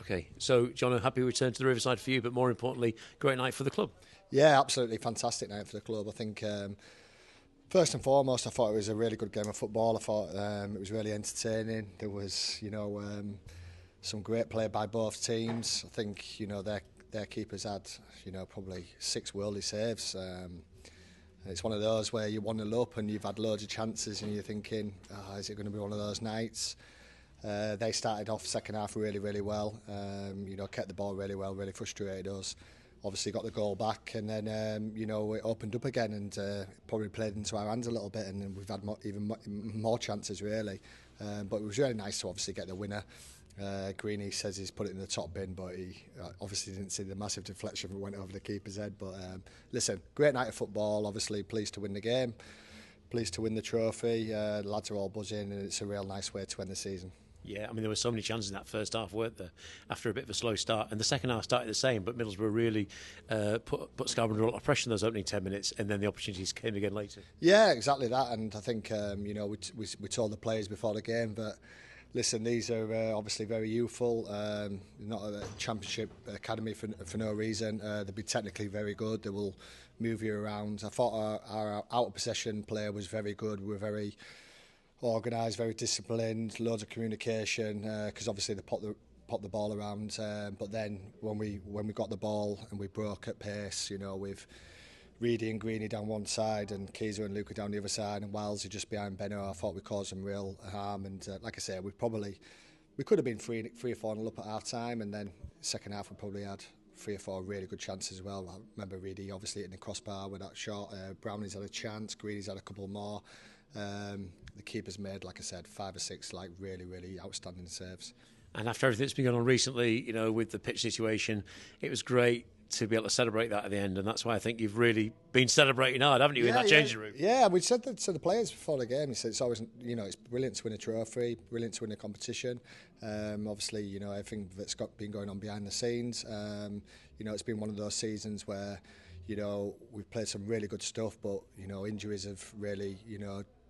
Okay, so Jono, happy return to the Riverside for you, but more importantly, great night for the club. Yeah, absolutely fantastic night for the club. I think first and foremost, I thought it was a really good game of football. I thought it was really entertaining. There was, some great play by both teams. I think, their keepers had, probably 6 worldly saves. It's one of those where you 1-0 up and you've had loads of chances and you're thinking, is it going to be one of those nights? They started off second half really, really well. Kept the ball really well, really frustrated us. Obviously got the goal back and then, it opened up again and probably played into our hands a little bit, and then we've had even more chances really. But it was really nice to obviously get the winner. Greeny says he's put it in the top bin, but he obviously didn't see the massive deflection that went over the keeper's head. But listen, great night of football. Obviously pleased to win the game, pleased to win the trophy. The lads are all buzzing and it's a real nice way to end the season. Yeah, I mean, there were so many chances in that first half, weren't there, after a bit of a slow start. And the second half started the same, but Middlesbrough really put Scarborough under a lot of pressure in those opening 10 minutes, and then the opportunities came again later. Yeah, exactly that. And I think, we told the players before the game that, listen, these are obviously very youthful, not a championship academy for no reason. They'll be technically very good. They will move you around. I thought our out-of-possession player was very good. We were very organised, very disciplined, loads of communication, because obviously they pop the ball around. But then when we got the ball and we broke at pace, with Reedy and Greeny down one side and Keyser and Luca down the other side and Wilesy just behind Benno, I thought we caused them real harm. And like I say, we could have been 3 or 4 up at half time, and then second half we probably had 3 or 4 really good chances as well. I remember Reedy obviously hitting the crossbar with that shot. Browning's had a chance, Greeny's had a couple more. The keeper's made, like I said, 5 or 6 really, really outstanding saves. And after everything that's been going on recently, with the pitch situation, it was great to be able to celebrate that at the end, and that's why I think you've really been celebrating hard, haven't you, in that changing room? Yeah, we said that to the players before the game. We said it's always, it's brilliant to win a trophy, brilliant to win a competition. Obviously, everything that's been going on behind the scenes. It's been one of those seasons where, we've played some really good stuff, but injuries have really,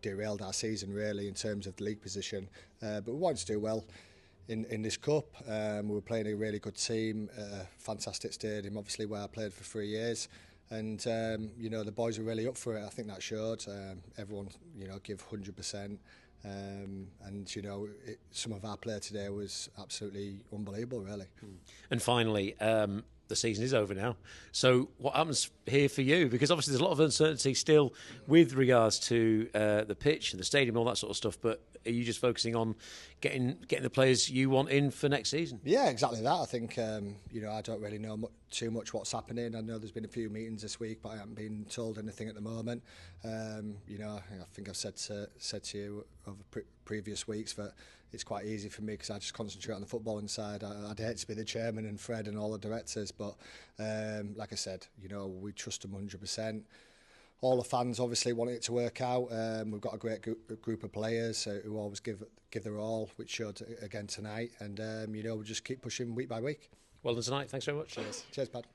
derailed our season really in terms of the league position. But we wanted to do well in this cup. We were playing a really good team, fantastic stadium, obviously where I played for 3 years, and the boys were really up for it. I think that showed. Everyone give 100%, and some of our play today was absolutely unbelievable really. And finally, the season is over now, so what happens here for you? Because obviously there's a lot of uncertainty still with regards to the pitch and the stadium and all that sort of stuff, but are you just focusing on getting the players you want in for next season? Yeah, exactly that. I think I don't really know too much what's happening. I know there's been a few meetings this week, but I haven't been told anything at the moment. I think I've said to you over previous weeks that it's quite easy for me because I just concentrate on the footballing side. I'd hate to be the chairman and Fred and all the directors, but like I said, we trust them 100%. All the fans obviously want it to work out. We've got a great group of players who always give their all, which showed again tonight. And we'll just keep pushing week by week. Well done tonight. Thanks very much. Cheers, Pad.